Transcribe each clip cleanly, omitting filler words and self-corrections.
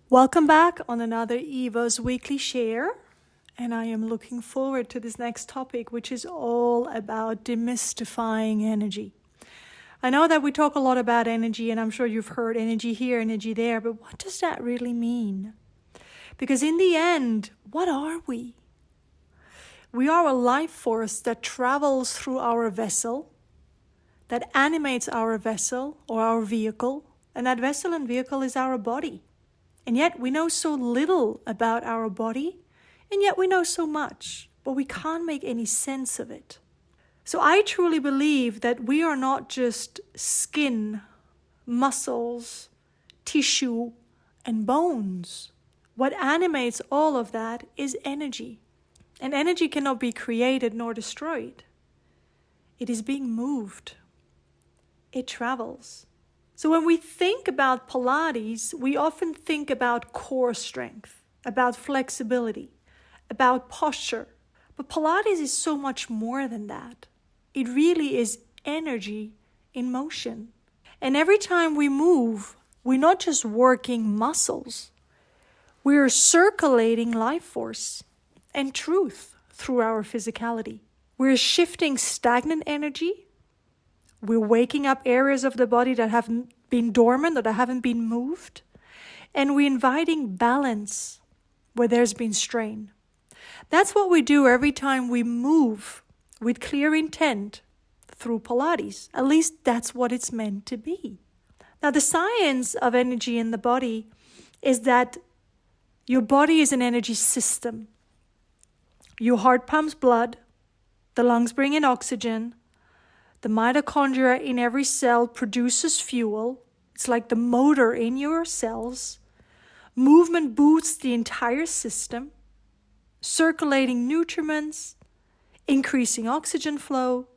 Welcome back on another Eva's Weekly Share, and I am looking forward to this next topic, which is all about demystifying energy. I know that we talk a lot about energy, and I'm sure you've heard energy here, energy there, but what does that really mean? Because in the end, what are we? We are a life force that travels through our vessel, that animates our vessel or our vehicle, and that vessel and vehicle is our body. And yet we know so little about our body, and yet we know so much, but we can't make any sense of it. So I truly believe that we are not just skin, muscles, tissue, and bones. What animates all of that is energy. And energy cannot be created nor destroyed. It is being moved. It travels. So when we think about Pilates, we often think about core strength, about flexibility, about posture. But Pilates is so much more than that. It really is energy in motion. And every time we move, we're not just working muscles. We are circulating life force and truth through our physicality. We're shifting stagnant energy. We're waking up areas of the body that haven't been dormant or that haven't been moved. And we're inviting balance where there's been strain. That's what we do every time we move with clear intent through Pilates. At least that's what it's meant to be. Now, the science of energy in the body is that your body is an energy system. Your heart pumps blood. The lungs bring in oxygen. The mitochondria in every cell produces fuel. It's like the motor in your cells. Movement boosts the entire system, circulating nutriments, increasing oxygen flow,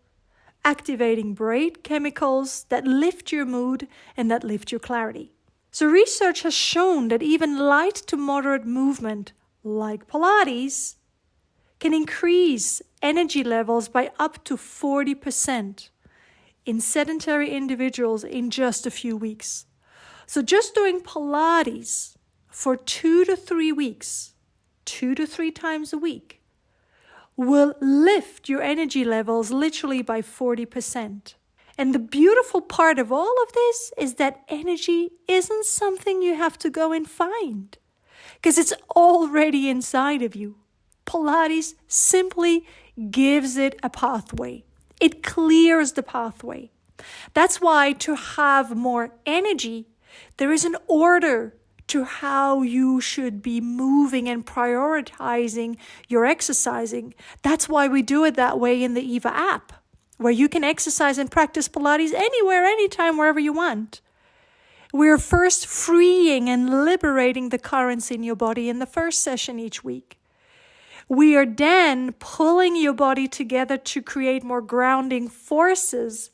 activating brain chemicals that lift your mood and that lift your clarity. So research has shown that even light to moderate movement, like Pilates, can increase energy levels by up to 40% in sedentary individuals in just a few weeks. So just doing Pilates for 2 to 3 weeks, 2 to 3 times a week, will lift your energy levels literally by 40%. And the beautiful part of all of this is that energy isn't something you have to go and find, because it's already inside of you. Pilates simply gives it a pathway. It clears the pathway. That's why to have more energy, there is an order to how you should be moving and prioritizing your exercising. That's why we do it that way in the IVA app, where you can exercise and practice Pilates anywhere, anytime, wherever you want. We're first freeing and liberating the currents in your body in the first session each week. We are then pulling your body together to create more grounding forces,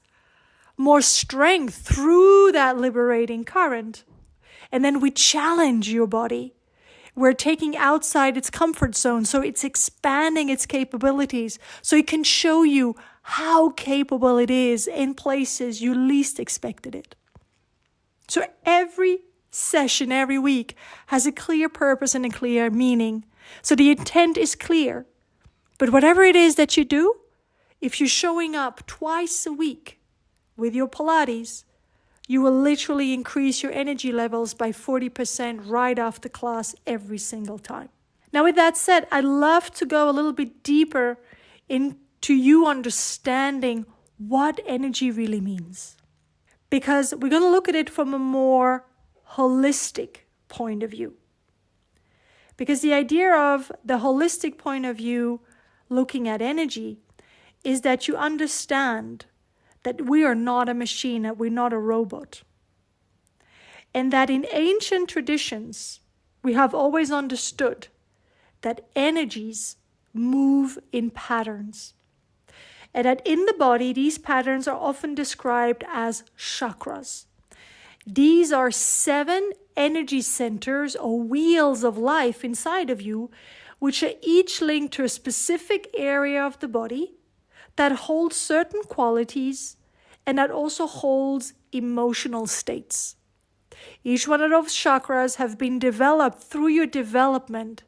more strength through that liberating current. And then we challenge your body. We're taking outside its comfort zone, so it's expanding its capabilities, so it can show you how capable it is in places you least expected it. So every session, every week, has a clear purpose and a clear meaning. So the intent is clear. But whatever it is that you do, if you're showing up twice a week with your Pilates, you will literally increase your energy levels by 40% right after class every single time. Now, with that said, I'd love to go a little bit deeper into you understanding what energy really means. Because we're going to look at it from a more holistic point of view. Because the idea of the holistic point of view looking at energy is that you understand that we are not a machine, that we're not a robot. And that in ancient traditions, we have always understood that energies move in patterns. And that in the body, these patterns are often described as chakras. These are 7 energy centers or wheels of life inside of you, which are each linked to a specific area of the body that holds certain qualities and that also holds emotional states. Each one of those chakras have been developed through your development.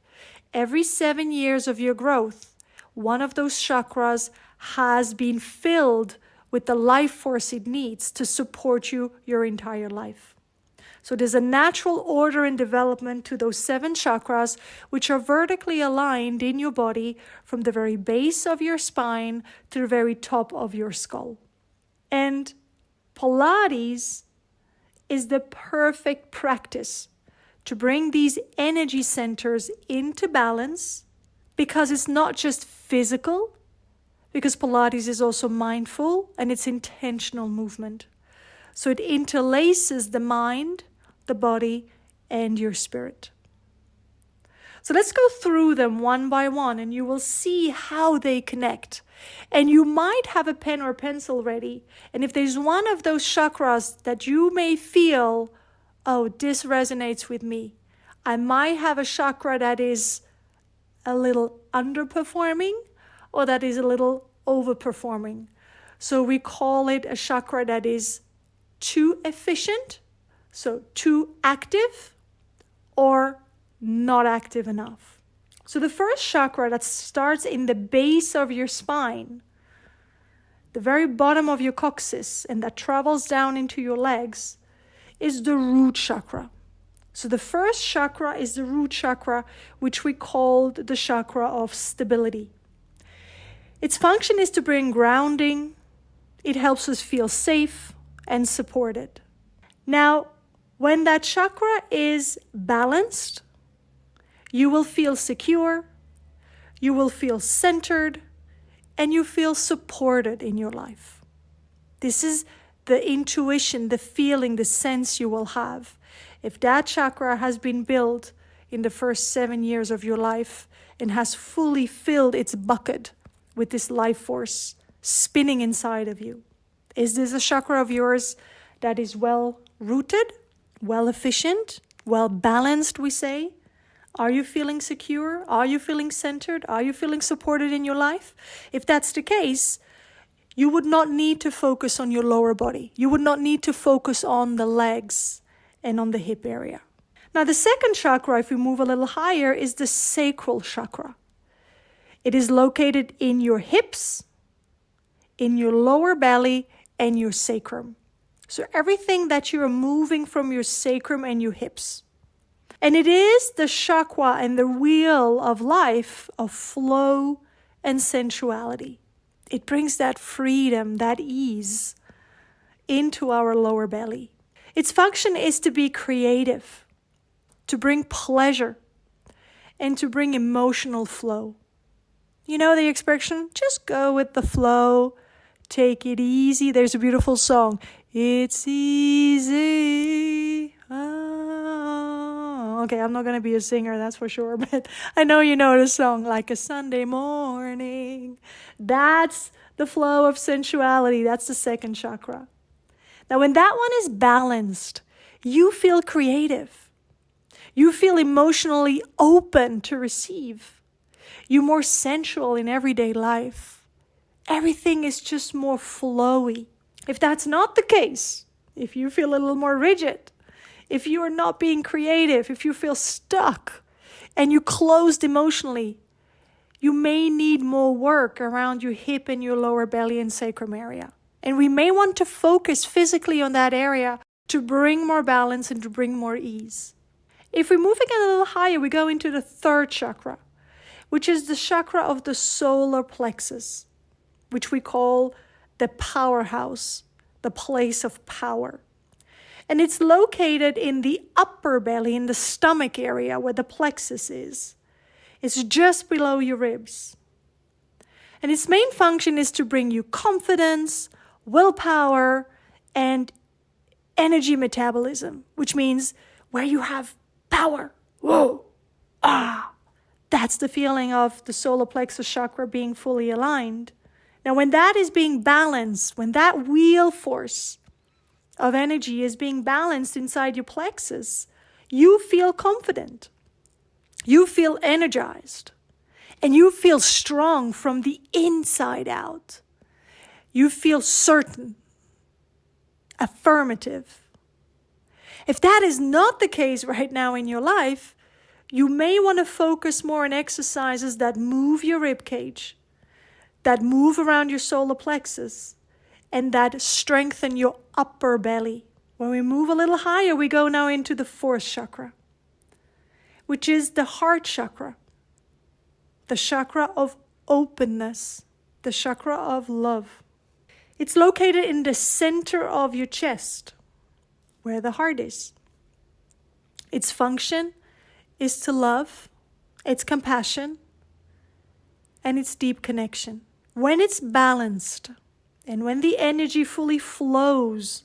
Every 7 years of your growth, one of those chakras has been filled with the life force it needs to support you your entire life. So there's a natural order and development to those 7 chakras, which are vertically aligned in your body from the very base of your spine to the very top of your skull. And Pilates is the perfect practice to bring these energy centers into balance, because it's not just physical, because Pilates is also mindful and it's intentional movement. So it interlaces the mind, the body, and your spirit. So let's go through them one by one and you will see how they connect. And you might have a pen or pencil ready. And if there's one of those chakras that you may feel, oh, this resonates with me. I might have a chakra that is a little underperforming or that is a little overperforming. So we call it a chakra that is too efficient, so too active, or not active enough. So the first chakra that starts in the base of your spine, the very bottom of your coccyx, and that travels down into your legs, is the root chakra. So the first chakra is the root chakra, which we called the chakra of stability. Its function is to bring grounding. It helps us feel safe and supported. Now, when that chakra is balanced, you will feel secure, you will feel centered, and you feel supported in your life. This is the intuition, the feeling, the sense you will have. If that chakra has been built in the first 7 years of your life and has fully filled its bucket with this life force spinning inside of you, is this a chakra of yours that is well rooted, well efficient, well balanced, we say? Are you feeling secure? Are you feeling centered? Are you feeling supported in your life? If that's the case, you would not need to focus on your lower body. You would not need to focus on the legs and on the hip area. Now, the second chakra, if we move a little higher, is the sacral chakra. It is located in your hips, in your lower belly, and your sacrum. So everything that you are moving from your sacrum and your hips. And it is the chakra and the wheel of life of flow and sensuality. It brings that freedom, that ease into our lower belly. Its function is to be creative, to bring pleasure, and to bring emotional flow. You know the expression, just go with the flow, take it easy. There's a beautiful song. It's easy. Okay, I'm not going to be a singer, that's for sure, but I know you know the song, like a Sunday morning. That's the flow of sensuality. That's the second chakra. Now, when that one is balanced, you feel creative. You feel emotionally open to receive. You're more sensual in everyday life. Everything is just more flowy. If that's not the case, if you feel a little more rigid, if you are not being creative, if you feel stuck and you're closed emotionally, you may need more work around your hip and your lower belly and sacrum area. And we may want to focus physically on that area to bring more balance and to bring more ease. If we move again a little higher, we go into the third chakra, which is the chakra of the solar plexus, which we call the powerhouse, the place of power. And it's located in the upper belly, in the stomach area where the plexus is. It's just below your ribs. And its main function is to bring you confidence, willpower, and energy metabolism, which means where you have power. Whoa! That's the feeling of the solar plexus chakra being fully aligned. Now, when that is being balanced, when that wheel force of energy is being balanced inside your plexus, you feel confident. You feel energized. And you feel strong from the inside out. You feel certain, affirmative. If that is not the case right now in your life, you may want to focus more on exercises that move your rib cage, that move around your solar plexus, and that strengthen your upper belly. When we move a little higher, we go now into the fourth chakra, which is the heart chakra, the chakra of openness, the chakra of love. It's located in the center of your chest, where the heart is. Its function is to love, its compassion, and its deep connection. When it's balanced, and when the energy fully flows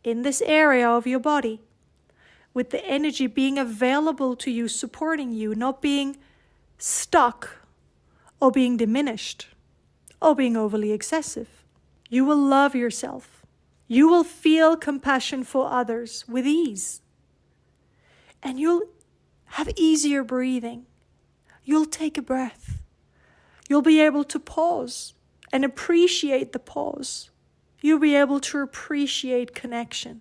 in this area of your body, with the energy being available to you, supporting you, not being stuck or being diminished or being overly excessive, you will love yourself. You will feel compassion for others with ease. And you'll have easier breathing. You'll take a breath. You'll be able to pause and appreciate the pause. You'll be able to appreciate connection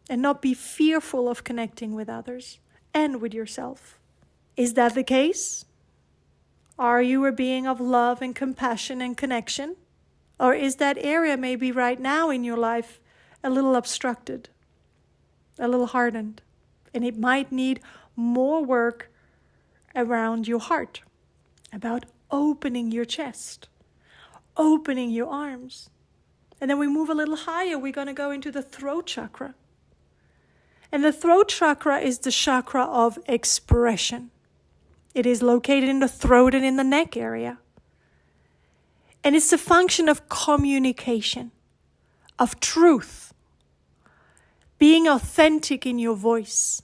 and not be fearful of connecting with others and with yourself. Is that the case? Are you a being of love and compassion and connection? Or is that area maybe right now in your life a little obstructed, a little hardened? And it might need more work around your heart, about opening your chest, opening your arms. And then we move a little higher, we're going to go into the throat chakra. And the throat chakra is the chakra of expression. It is located in the throat and in the neck area. And it's the function of communication, of truth, being authentic in your voice.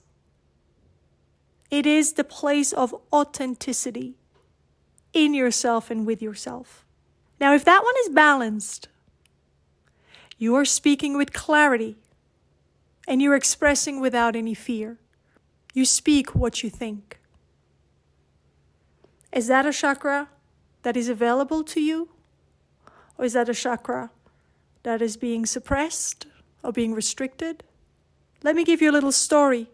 It is the place of authenticity in yourself and with yourself. Now, if that one is balanced, you are speaking with clarity and you're expressing without any fear. You speak what you think. Is that a chakra that is available to you? Or is that a chakra that is being suppressed or being restricted? Let me give you a little story.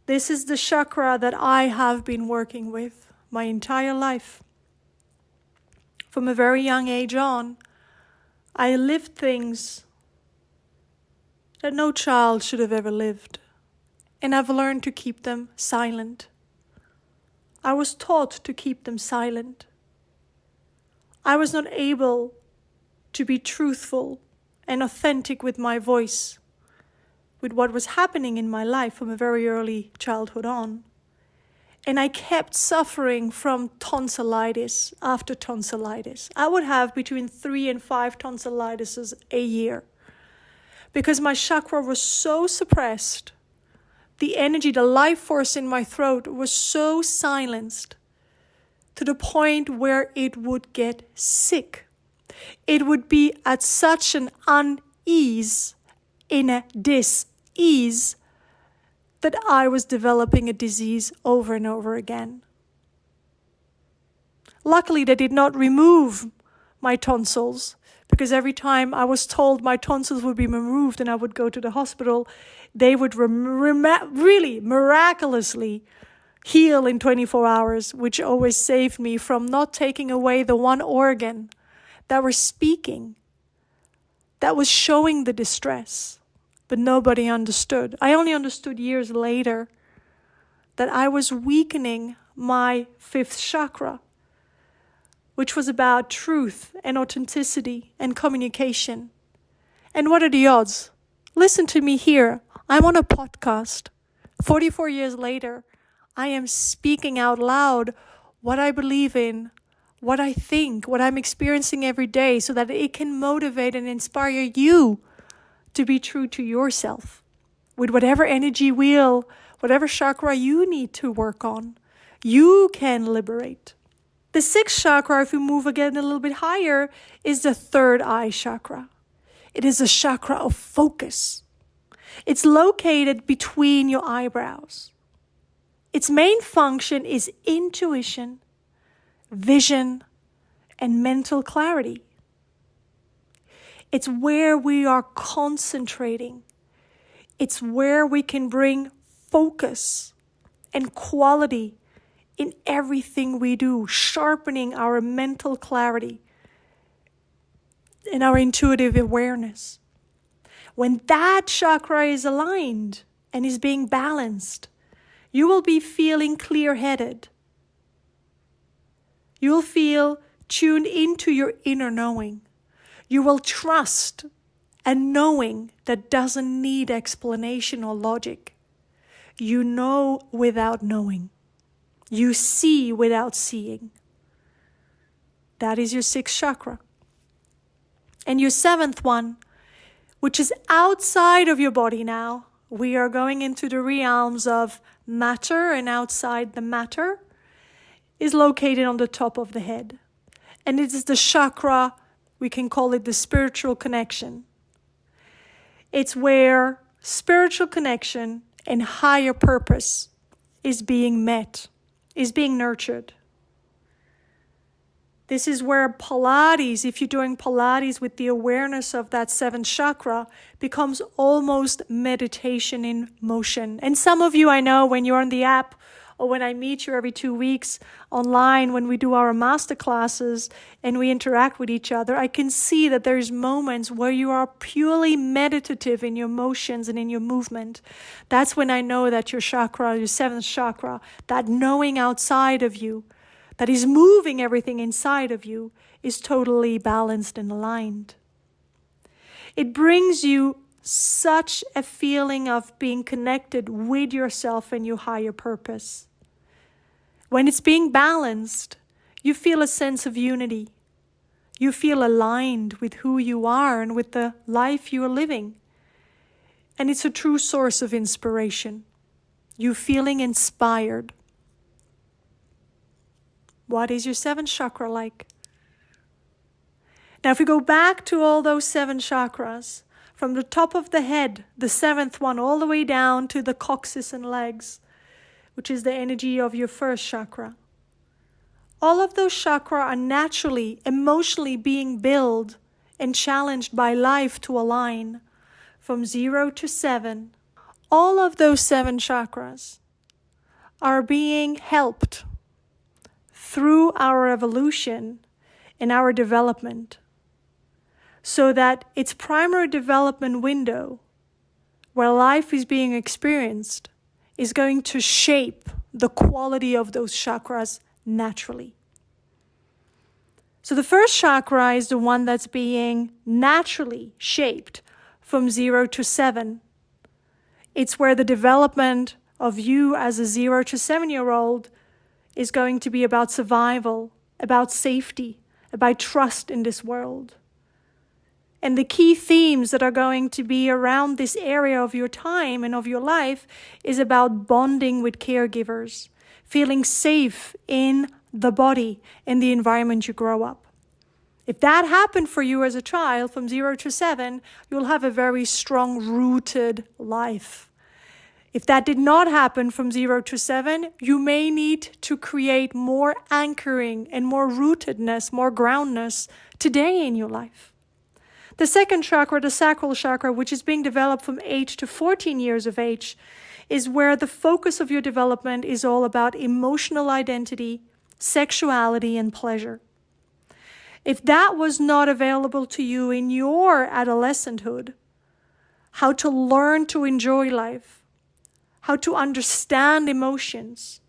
This is the chakra that I have been working with my entire life. From a very young age on, I lived things that no child should have ever lived. And I've learned to keep them silent. I was taught to keep them silent. I was not able to be truthful and authentic with my voice, with what was happening in my life from a very early childhood on. And I kept suffering from tonsillitis after tonsillitis. I would have between 3 and 5 tonsillitises a year because my chakra was so suppressed. The energy, the life force in my throat was so silenced to the point where it would get sick. It would be at such an unease, in a dis-ease, that I was developing a disease over and over again. Luckily, they did not remove my tonsils, because every time I was told my tonsils would be removed and I would go to the hospital, they would really miraculously heal in 24 hours, which always saved me from not taking away the one organ that was speaking, that was showing the distress, but nobody understood. I only understood years later that I was weakening my 5th chakra, which was about truth and authenticity and communication. And what are the odds? Listen to me here. I'm on a podcast. 44 years later, I am speaking out loud what I believe in, what I think, what I'm experiencing every day, so that it can motivate and inspire you to be true to yourself with whatever energy wheel, whatever chakra you need to work on. You can liberate. The 6th chakra, if we move again a little bit higher, is the 3rd eye chakra. It is a chakra of focus. It's located between your eyebrows. Its main function is intuition, vision, and mental clarity. It's where we are concentrating It's where we can bring focus and quality in everything we do, sharpening our mental clarity and our intuitive awareness. When that chakra is aligned and is being balanced, you will be feeling clear-headed. You will feel tuned into your inner knowing. You will trust a knowing that doesn't need explanation or logic. You know without knowing. You see without seeing. That is your sixth chakra. And your seventh one, which is outside of your body now, we are going into the realms of matter and outside the matter, is located on the top of the head. And it is the chakra, we can call it the spiritual connection. It's where spiritual connection and higher purpose is being met, is being nurtured. This is where Pilates, if you're doing Pilates with the awareness of that seventh chakra, becomes almost meditation in motion. And some of you, I know, when you're on the app or when I meet you every 2 weeks online, when we do our master classes and we interact with each other, I can see that there's moments where you are purely meditative in your motions and in your movement. That's when I know that your chakra, your seventh chakra, that knowing outside of you, that is moving everything inside of you, is totally balanced and aligned. It brings you such a feeling of being connected with yourself and your higher purpose. When it's being balanced, you feel a sense of unity. You feel aligned with who you are and with the life you are living. And it's a true source of inspiration. You feeling inspired. What is your seventh chakra like? Now, if we go back to all those seven chakras, from the top of the head, the seventh one, all the way down to the coccyx and legs, which is the energy of your first chakra. All of those chakras are naturally, emotionally being built and challenged by life to align from 0 to 7. All of those seven chakras are being helped through our evolution and our development, so that its primary development window, where life is being experienced, is going to shape the quality of those chakras naturally. So the first chakra is the one that's being naturally shaped from 0 to 7. It's where the development of you as a 0 to 7-year-old is going to be about survival, about safety, about trust in this world. And the key themes that are going to be around this area of your time and of your life is about bonding with caregivers, feeling safe in the body and the environment you grow up. If that happened for you as a child from 0 to 7, you'll have a very strong rooted life. If that did not happen from 0 to 7, you may need to create more anchoring and more rootedness, more groundness today in your life. The second chakra, the sacral chakra, which is being developed from 8 to 14 years of age, is where the focus of your development is all about emotional identity, sexuality, and pleasure. If that was not available to you in your adolescenthood, how to learn to enjoy life, how to understand emotions,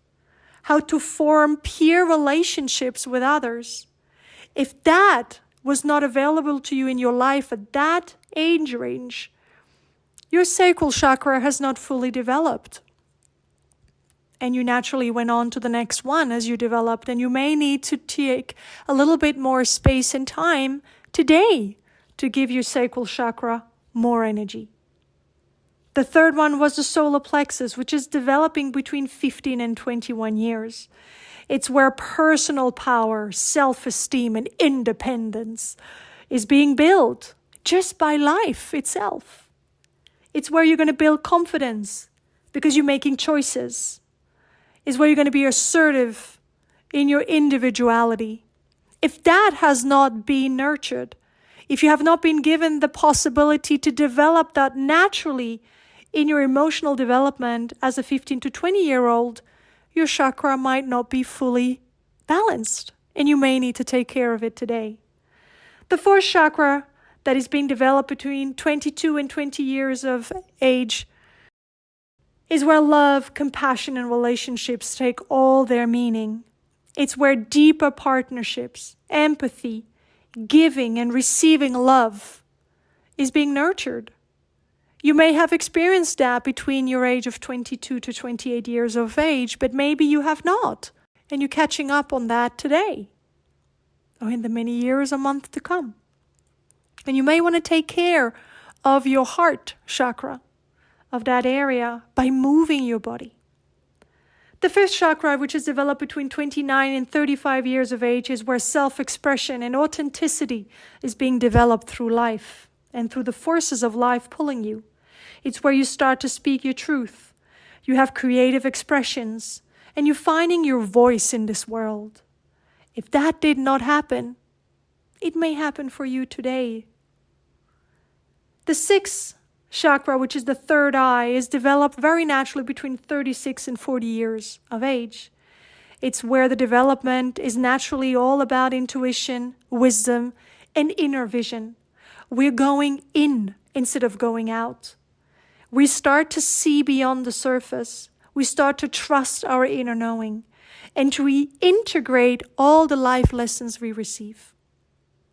how to form peer relationships with others, if that was not available to you in your life at that age range, your sacral chakra has not fully developed. And you naturally went on to the next one as you developed, and you may need to take a little bit more space and time today to give your sacral chakra more energy. The third one was the solar plexus, which is developing between 15 and 21 years. It's where personal power, self-esteem, and independence is being built just by life itself. It's where you're going to build confidence because you're making choices. It's where you're going to be assertive in your individuality. If that has not been nurtured, if you have not been given the possibility to develop that naturally in your emotional development as a 15 to 20-year-old, your chakra might not be fully balanced, and you may need to take care of it today. The fourth chakra that is being developed between 22 and 20 years of age is where love, compassion, and relationships take all their meaning. It's where deeper partnerships, empathy, giving, and receiving love is being nurtured. You may have experienced that between your age of 22 to 28 years of age, but maybe you have not, and you're catching up on that today, or in the many years or months to come. And you may want to take care of your heart chakra, of that area, by moving your body. The fifth chakra, which is developed between 29 and 35 years of age, is where self-expression and authenticity is being developed through life and through the forces of life pulling you. It's where you start to speak your truth. You have creative expressions, and you're finding your voice in this world. If that did not happen, it may happen for you today. The sixth chakra, which is the third eye, is developed very naturally between 36 and 40 years of age. It's where the development is naturally all about intuition, wisdom, and inner vision. We're going in instead of going out. We start to see beyond the surface. We start to trust our inner knowing and to reintegrate all the life lessons we receive.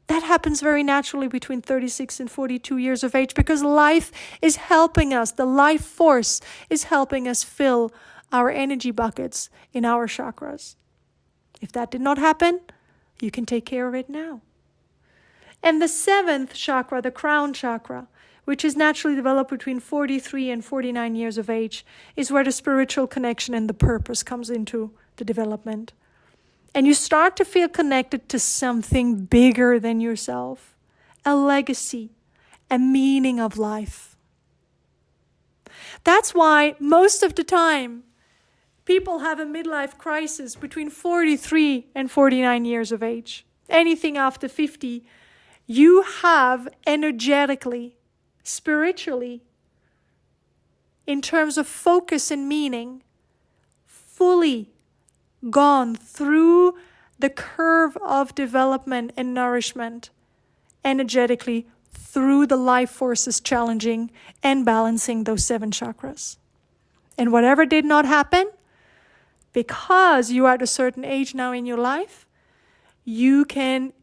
That happens very naturally between 36 and 42 years of age because life is helping us. The life force is helping us fill our energy buckets in our chakras. If that did not happen, you can take care of it now. And the seventh chakra, the crown chakra, which is naturally developed between 43 and 49 years of age, is where the spiritual connection and the purpose comes into the development. And you start to feel connected to something bigger than yourself, a legacy, a meaning of life. That's why most of the time people have a midlife crisis between 43 and 49 years of age. Anything after 50, you have energetically, spiritually, in terms of focus and meaning, fully gone through the curve of development and nourishment, energetically through the life forces challenging and balancing those 7 chakras. And whatever did not happen, because you are at a certain age now in your life, you can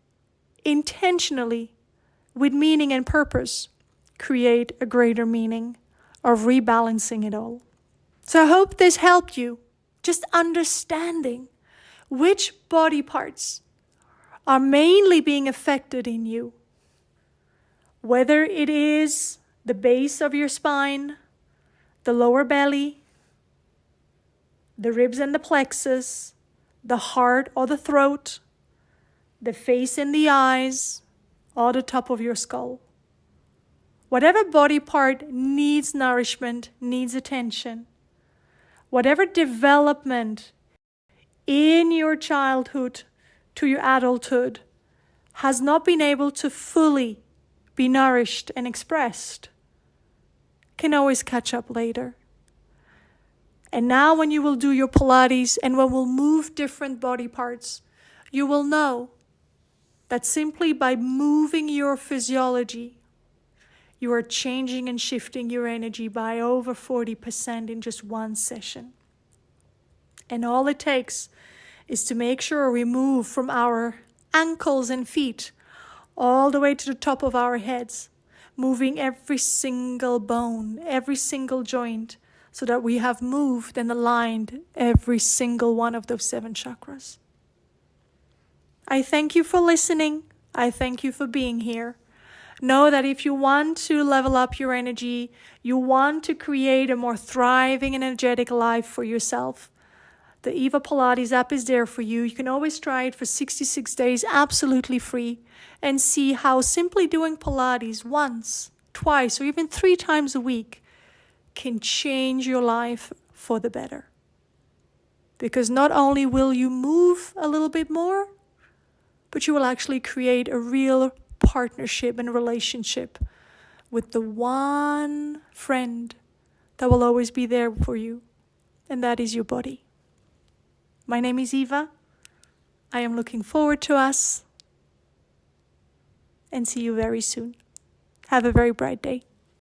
intentionally, with meaning and purpose, create a greater meaning of rebalancing it all. So I hope this helped you. Just understanding which body parts are mainly being affected in you. Whether it is the base of your spine, the lower belly, the ribs and the plexus, the heart or the throat, the face and the eyes, or the top of your skull. Whatever body part needs nourishment, needs attention, whatever development in your childhood to your adulthood has not been able to fully be nourished and expressed, can always catch up later. And now when you will do your Pilates and when we'll move different body parts, you will know that simply by moving your physiology, you are changing and shifting your energy by over 40% in just one session. And all it takes is to make sure we move from our ankles and feet all the way to the top of our heads, moving every single bone, every single joint, so that we have moved and aligned every single one of those 7 chakras. I thank you for listening. I thank you for being here. Know that if you want to level up your energy, you want to create a more thriving and energetic life for yourself, the IVA Pilates app is there for you. You can always try it for 66 days absolutely free and see how simply doing Pilates once, twice, or even 3 times a week can change your life for the better. Because not only will you move a little bit more, but you will actually create a real partnership and relationship with the one friend that will always be there for you, and that is your body. My name is Eva. I am looking forward to us, and see you very soon. Have a very bright day.